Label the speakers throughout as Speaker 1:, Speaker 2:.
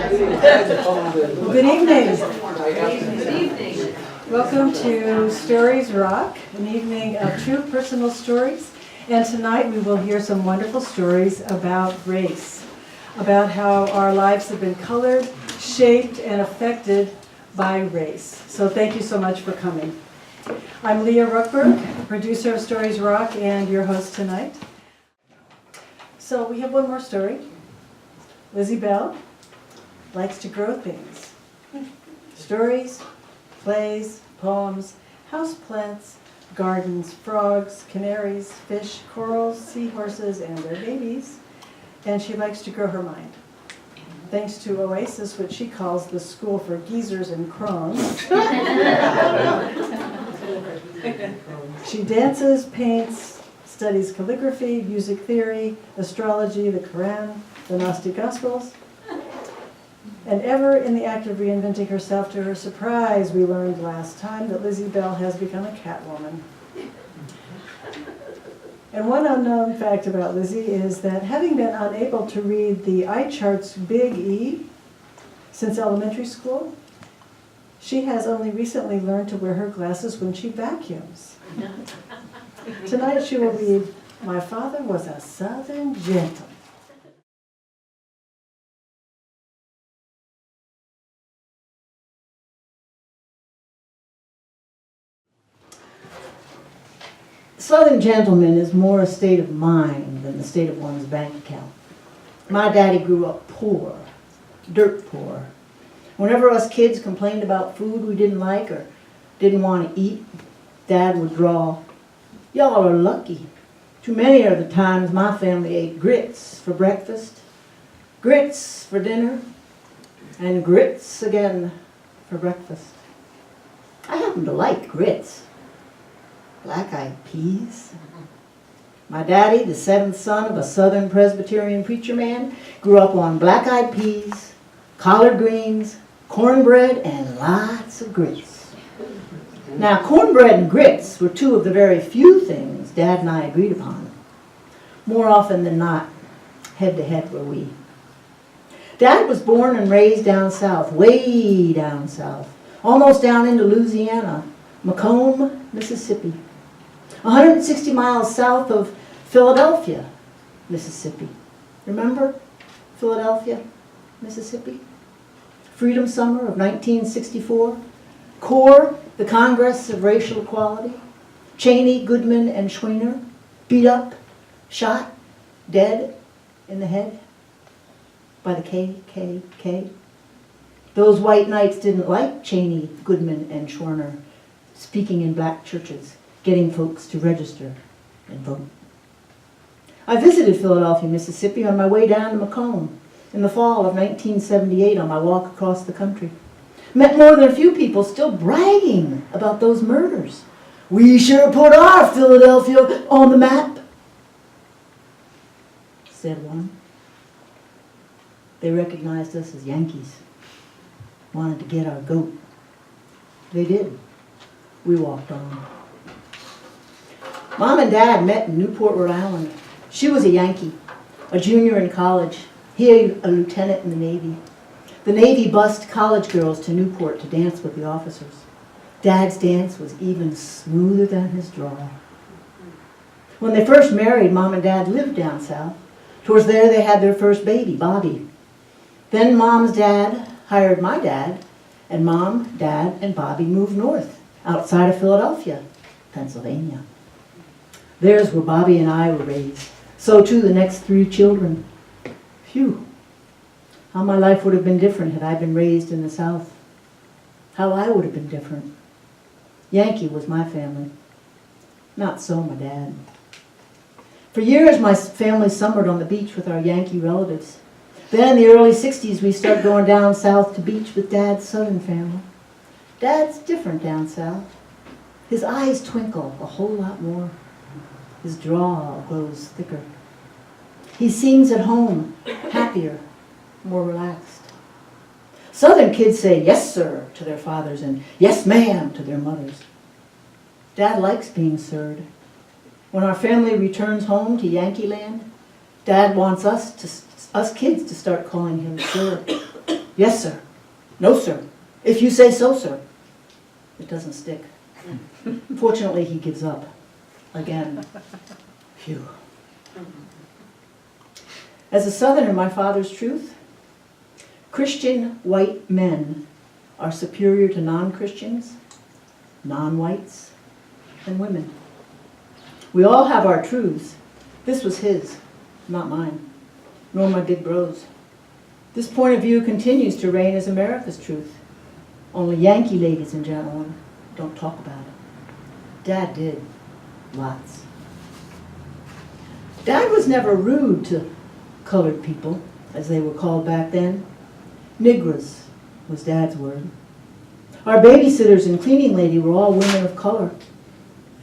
Speaker 1: Good evening. Welcome to Stories Rock, an evening of true personal stories. And tonight we will hear some wonderful stories about race, about how our lives have been colored, shaped, and affected by race. So thank you so much for coming. I'm Leah Ruckberg, producer of Stories Rock and your host tonight. So we have one more story. Lizzie Bell likes to grow things. Stories, plays, poems, houseplants, gardens, frogs, canaries, fish, corals, seahorses, and their babies. And she likes to grow her mind. Thanks to Oasis, which she calls the school for geezers and crones. She dances, paints, studies calligraphy, music theory, astrology, the Quran, the Gnostic Gospels. And ever in the act of reinventing herself, to her surprise, we learned last time that Lizzie Bell has become a Catwoman. And one unknown fact about Lizzie is that having been unable to read the eye chart's big E since elementary school, she has only recently learned to wear her glasses when she vacuums. Tonight she will read, "My father was a Southern gentleman."
Speaker 2: Southern gentleman is more a state of mind than the state of one's bank account. My daddy grew up poor, dirt poor. Whenever us kids complained about food we didn't like or didn't want to eat, Dad would draw, "Y'all are lucky. Too many are the times my family ate grits for breakfast, grits for dinner, and grits again for breakfast." I happen to like grits. Black-eyed peas. My daddy, the seventh son of a Southern Presbyterian preacher man, grew up on black-eyed peas, collard greens, cornbread, and lots of grits. Now, cornbread and grits were two of the very few things Dad and I agreed upon. More often than not, head-to-head were we. Dad was born and raised down south, way down south, almost down into Louisiana, Macomb, Mississippi. 160 miles south of Philadelphia, Mississippi. Remember Philadelphia, Mississippi? Freedom Summer of 1964. CORE, the Congress of Racial Equality. Cheney, Goodman, and Schweiner, beat up, shot, dead in the head by the KKK. Those white knights didn't like Cheney, Goodman, and Schweiner speaking in black churches, getting folks to register and vote. I visited Philadelphia, Mississippi on my way down to Macomb in the fall of 1978 on my walk across the country. Met more than a few people still bragging about those murders. "We sure put our Philadelphia on the map," said one. They recognized us as Yankees, wanted to get our goat. They did. We walked on. Mom and Dad met in Newport, Rhode Island. She was a Yankee, a junior in college. He a lieutenant in the Navy. The Navy bussed college girls to Newport to dance with the officers. Dad's dance was even smoother than his drawl. When they first married, Mom and Dad lived down south. Towards there they had their first baby, Bobby. Then Mom's dad hired my dad, and Mom, Dad, and Bobby moved north, outside of Philadelphia, Pennsylvania. There's where Bobby and I were raised. So too the next 3 children. Phew. How my life would have been different had I been raised in the South. How I would have been different. Yankee was my family. Not so my dad. For years my family summered on the beach with our Yankee relatives. Then in the early 60s we started going down south to beach with Dad's Southern family. Dad's different down south. His eyes twinkle a whole lot more. His drawl grows thicker. He seems at home, happier, more relaxed. Southern kids say yes sir to their fathers and yes ma'am to their mothers. Dad likes being sirred. When our family returns home to Yankee land, Dad wants us kids to start calling him sir. Yes, sir. No, sir. If you say so, sir. It doesn't stick. Fortunately, he gives up. Again. Phew. As a Southerner, my father's truth, Christian white men are superior to non-Christians, non-whites, and women. We all have our truths. This was his, not mine, nor my big bro's. This point of view continues to reign as America's truth. Only Yankee, ladies and gentlemen, don't talk about it. Dad did. Lots. Dad was never rude to colored people, as they were called back then. Negras was Dad's word. Our babysitters and cleaning lady were all women of color.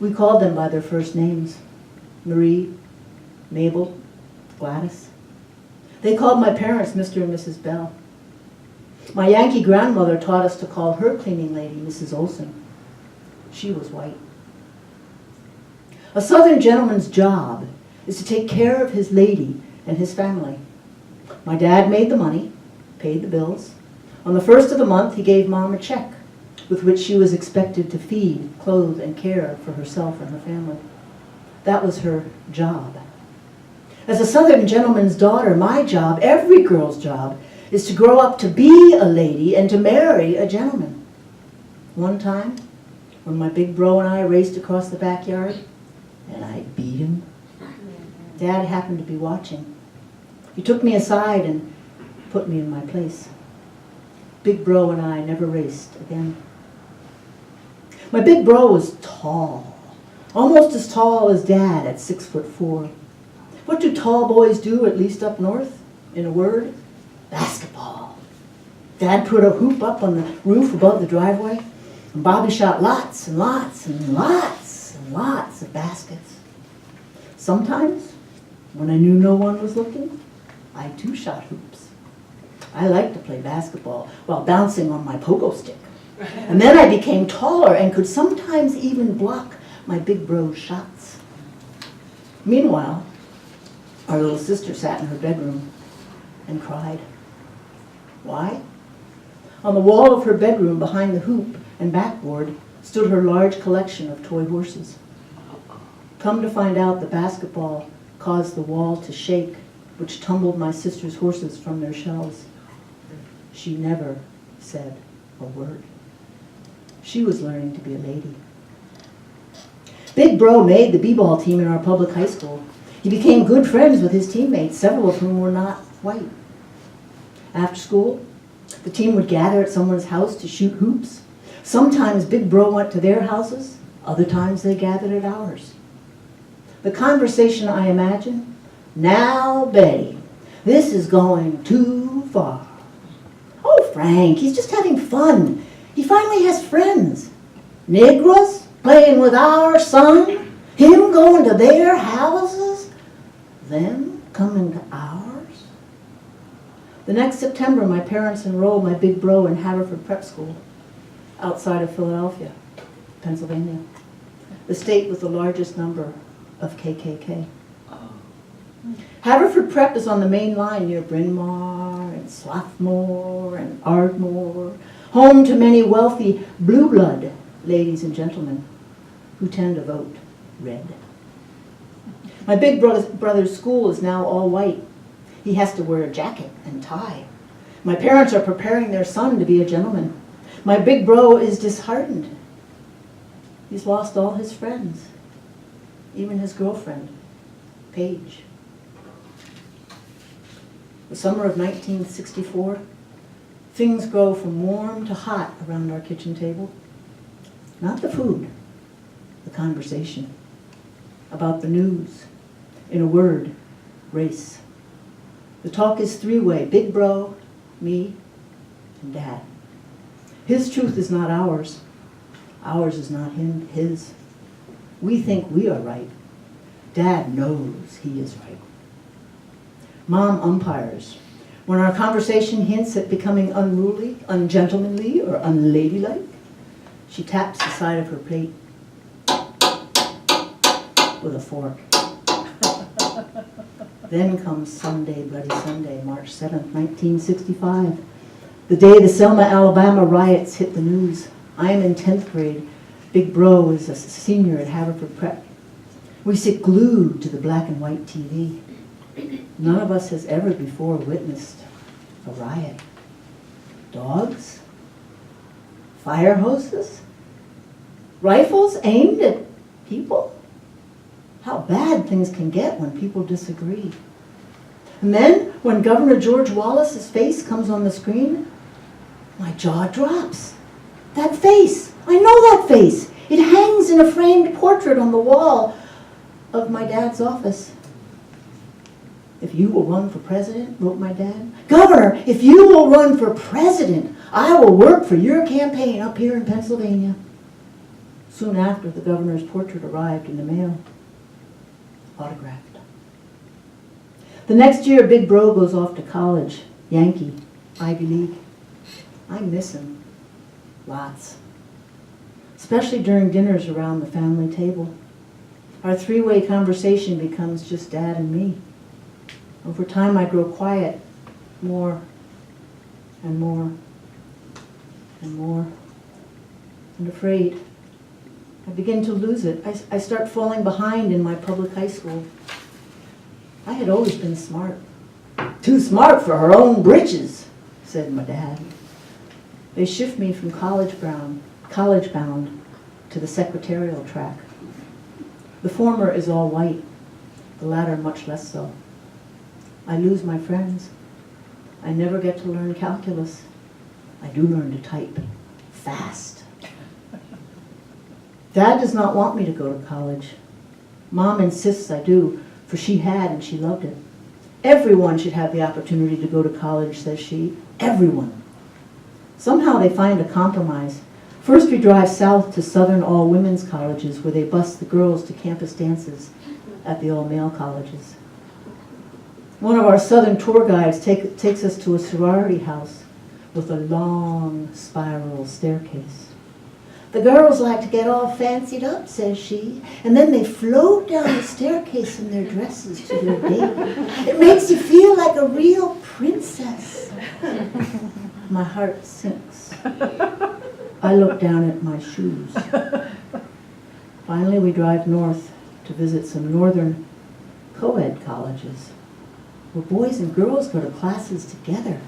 Speaker 2: We called them by their first names. Marie, Mabel, Gladys. They called my parents Mr. and Mrs. Bell. My Yankee grandmother taught us to call her cleaning lady Mrs. Olson. She was white. A Southern gentleman's job is to take care of his lady and his family. My dad made the money, paid the bills. On the first of the month, he gave Mom a check with which she was expected to feed, clothe, and care for herself and her family. That was her job. As a Southern gentleman's daughter, my job, every girl's job, is to grow up to be a lady and to marry a gentleman. One time, when my big bro and I raced across the backyard, and I beat him, Dad happened to be watching. He took me aside and put me in my place. Big bro and I never raced again. My big bro was tall, almost as tall as Dad at 6'4". What do tall boys do, at least up north? In a word, basketball. Dad put a hoop up on the roof above the driveway, and Bobby shot lots and lots and lots and lots of baskets. Sometimes, when I knew no one was looking, I too shot hoops. I liked to play basketball while bouncing on my pogo stick. And then I became taller and could sometimes even block my big bro's shots. Meanwhile, our little sister sat in her bedroom and cried. Why? On the wall of her bedroom, behind the hoop and backboard, stood her large collection of toy horses. Come to find out, the basketball caused the wall to shake, which tumbled my sister's horses from their shelves. She never said a word. She was learning to be a lady. Big Bro made the b-ball team in our public high school. He became good friends with his teammates, several of whom were not white. After school, the team would gather at someone's house to shoot hoops. Sometimes Big Bro went to their houses, other times they gathered at ours. The conversation, I imagine, "Now, Betty, this is going too far." "Oh, Frank, he's just having fun. He finally has friends." "Negroes playing with our son? Him going to their houses? Them coming to ours?" The next September, my parents enrolled my big bro in Haverford Prep School, outside of Philadelphia, Pennsylvania, the state with the largest number of KKK. Haverford Prep is on the main line near Bryn Mawr and Swarthmore and Ardmore, home to many wealthy blue blood ladies and gentlemen who tend to vote red. My big brother's school is now all white. He has to wear a jacket and tie. My parents are preparing their son to be a gentleman. My big bro is disheartened. He's lost all his friends, even his girlfriend, Paige. The summer of 1964, things go from warm to hot around our kitchen table. Not the food, the conversation about the news. In a word, race. The talk is three-way: Big Bro, me, and Dad. His truth is not ours. Ours is not his. We think we are right. Dad knows he is right. Mom umpires. When our conversation hints at becoming unruly, ungentlemanly, or unladylike, she taps the side of her plate with a fork. Then comes Sunday, Bloody Sunday, March 7th, 1965. The day the Selma, Alabama riots hit the news. I am in 10th grade. Big bro is a senior at Haverford Prep. We sit glued to the black and white TV. None of us has ever before witnessed a riot. Dogs? Fire hoses? Rifles aimed at people? How bad things can get when people disagree. And then, when Governor George Wallace's face comes on the screen, my jaw drops. That face, I know that face. It hangs in a framed portrait on the wall of my dad's office. If you will run for president, wrote my dad. Governor, if you will run for president, I will work for your campaign up here in Pennsylvania. Soon after, the governor's portrait arrived in the mail, autographed. The next year, Big Bro goes off to college, Yankee, Ivy League. I miss him, lots, especially during dinners around the family table. Our three-way conversation becomes just Dad and me. Over time, I grow quiet, more and more and more, and afraid. I begin to lose it. I start falling behind in my public high school. I had always been smart. Too smart for her own britches, said my dad. They shift me from college bound to the secretarial track. The former is all white, the latter much less so. I lose my friends. I never get to learn calculus. I do learn to type fast. Dad does not want me to go to college. Mom insists I do, for she had and she loved it. Everyone should have the opportunity to go to college, says she. Everyone. Somehow they find a compromise. First we drive south to southern all-women's colleges where they bus the girls to campus dances at the all-male colleges. One of our southern tour guides takes us to a sorority house with a long spiral staircase. The girls like to get all fancied up, says she, and then they float down the staircase in their dresses to their date. It makes you feel like a real princess. My heart sinks. I look down at my shoes. Finally, we drive north to visit some northern co-ed colleges where boys and girls go to classes together.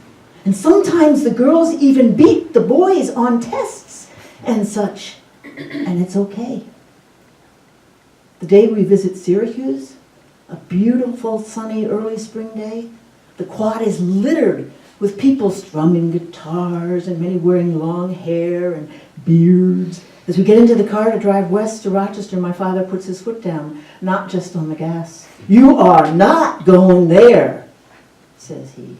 Speaker 2: And sometimes the girls even beat the boys on tests and such, and it's okay. The day we visit Syracuse, a beautiful sunny early spring day, the quad is littered with people strumming guitars and many wearing long hair and beards. As we get into the car to drive west to Rochester, my father puts his foot down, not just on the gas. "You are not going there," says he.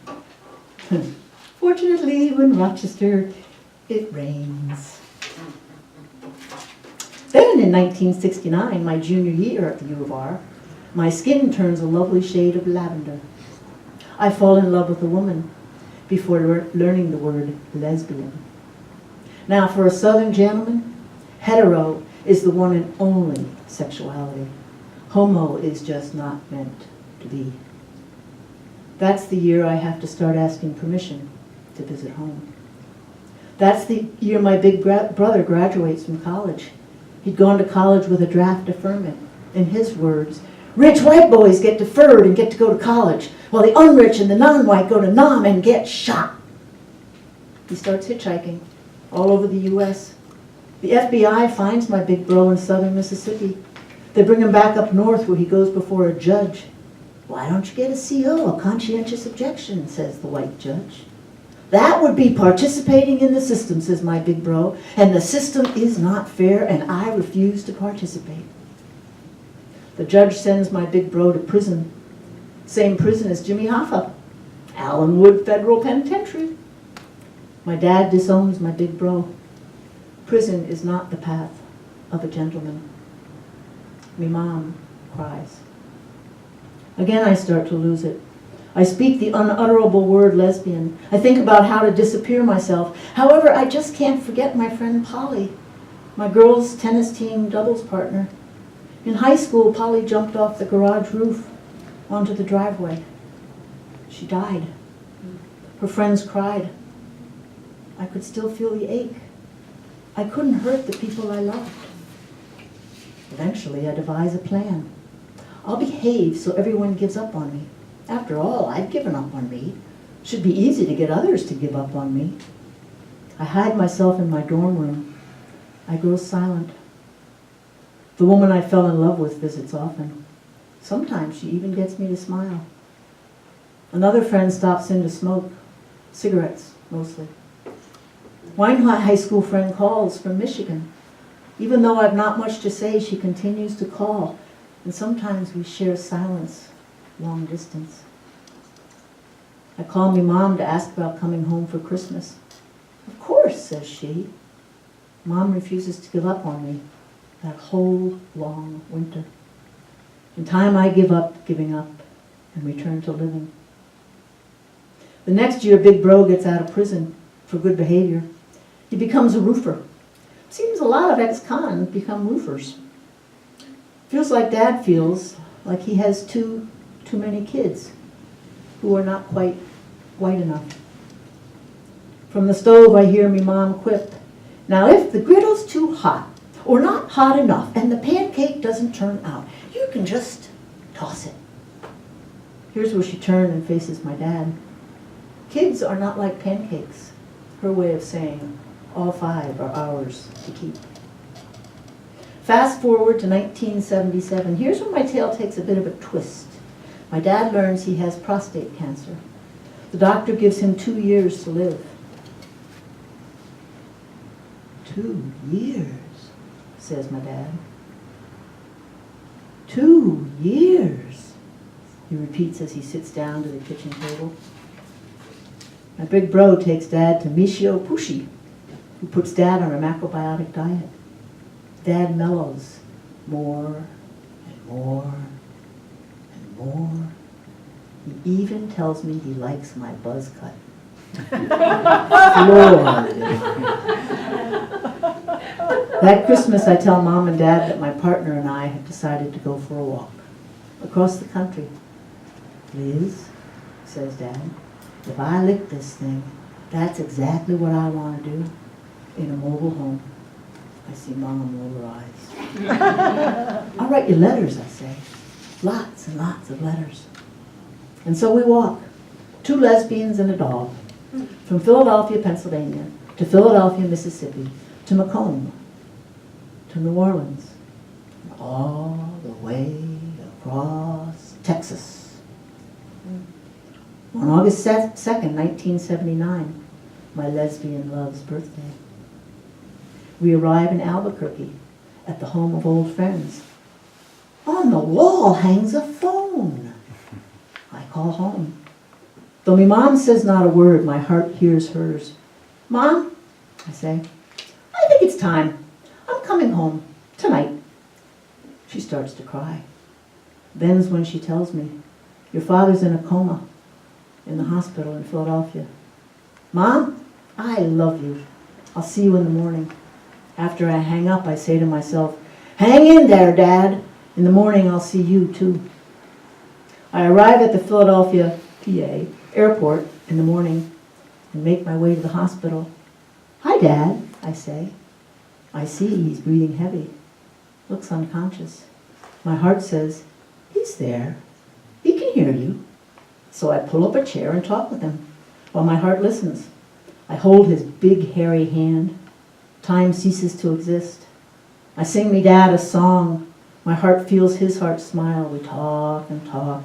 Speaker 2: Fortunately, in Rochester, it rains. Then in 1969, my junior year at the U of R, my skin turns a lovely shade of lavender. I fall in love with a woman before learning the word lesbian. Now, for a Southern gentleman, hetero is the one and only sexuality. Homo is just not meant to be. That's the year I have to start asking permission to visit home. That's the year my big brother graduates from college. He'd gone to college with a draft deferment. In his words, rich white boys get deferred and get to go to college, while the unrich and the non-white go to Nam and get shot. He starts hitchhiking all over the U.S. The FBI finds my big bro in southern Mississippi. They bring him back up north where he goes before a judge. "Why don't you get a CO, a conscientious objection," says the white judge. "That would be participating in the system," says my big bro, "and the system is not fair, and I refuse to participate." The judge sends my big bro to prison. Same prison as Jimmy Hoffa, Allenwood Federal Penitentiary. My dad disowns my big bro. Prison is not the path of a gentleman. Me mom cries. Again I start to lose it. I speak the unutterable word lesbian. I think about how to disappear myself. However, I just can't forget my friend Polly, my girls' tennis team doubles partner. In high school, Polly jumped off the garage roof onto the driveway. She died. Her friends cried. I could still feel the ache. I couldn't hurt the people I loved. Eventually, I devise a plan. I'll behave so everyone gives up on me. After all, I've given up on me. Should be easy to get others to give up on me. I hide myself in my dorm room. I grow silent. The woman I fell in love with visits often. Sometimes she even gets me to smile. Another friend stops in to smoke. Cigarettes, mostly. One high school friend calls from Michigan. Even though I've not much to say, she continues to call. And sometimes we share silence, long distance. I call me Mom to ask about coming home for Christmas. Of course, says she. Mom refuses to give up on me that whole long winter. In time, I give up giving up and return to living. The next year, Big Bro gets out of prison for good behavior. He becomes a roofer. Seems a lot of ex-cons become roofers. Feels like Dad feels, like he has too many kids who are not quite white enough. From the stove, I hear me Mom quip, "Now if the griddle's too hot, or not hot enough, and the pancake doesn't turn out, you can just toss it." Here's where she turned and faces my dad. Kids are not like pancakes, her way of saying all 5 are ours to keep. Fast forward to 1977. Here's where my tale takes a bit of a twist. My dad learns he has prostate cancer. The doctor gives him 2 years to live. 2 years, says my dad. 2 years, he repeats as he sits down to the kitchen table. My Big Bro takes Dad to Michio Pushi, who puts Dad on a macrobiotic diet. Dad mellows more and more and more. He even tells me he likes my buzz cut. Floored. That Christmas, I tell Mom and Dad that my partner and I have decided to go for a walk across the country. "Liz," says Dad, "if I lick this thing, that's exactly what I want to do in a mobile home." I see Mom roll her eyes. "I'll write you letters," I say. Lots and lots of letters. And so we walk, 2 lesbians and a dog, from Philadelphia, Pennsylvania, to Philadelphia, Mississippi, to Macomb, to New Orleans, and all the way across Texas. On August 2nd, 1979, my lesbian love's birthday. We arrive in Albuquerque at the home of old friends. On the wall hangs a phone. I call home. Though my mom says not a word, my heart hears hers. "Mom," I say, "I think it's time. I'm coming home tonight." She starts to cry. Then's when she tells me, "Your father's in a coma in the hospital in Philadelphia." "Mom, I love you. I'll see you in the morning." After I hang up, I say to myself, "Hang in there, Dad. In the morning, I'll see you, too." I arrive at the Philadelphia, PA, airport in the morning and make my way to the hospital. "Hi, Dad," I say. I see he's breathing heavy, looks unconscious. My heart says, "He's there. He can hear you." So I pull up a chair and talk with him, while my heart listens. I hold his big, hairy hand. Time ceases to exist. I sing me Dad a song. My heart feels his heart smile. We talk and talk.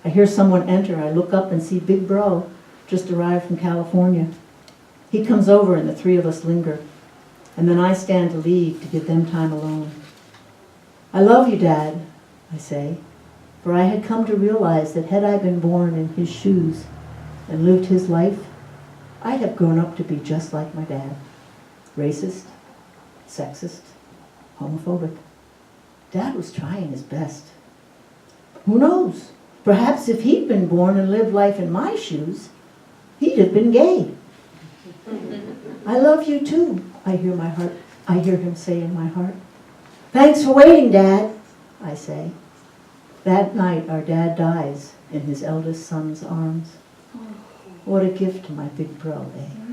Speaker 2: I hear someone enter. I look up and see Big Bro, just arrived from California. He comes over and the 3 of us linger. And then I stand to leave to give them time alone. "I love you, Dad," I say, for I had come to realize that had I been born in his shoes and lived his life, I'd have grown up to be just like my dad. Racist, sexist, homophobic. Dad was trying his best. Who knows? Perhaps if he'd been born and lived life in my shoes, he'd have been gay. "I love you too," I hear him say in my heart. "Thanks for waiting, Dad," I say. That night, our dad dies in his eldest son's arms. What a gift to my Big Bro, eh?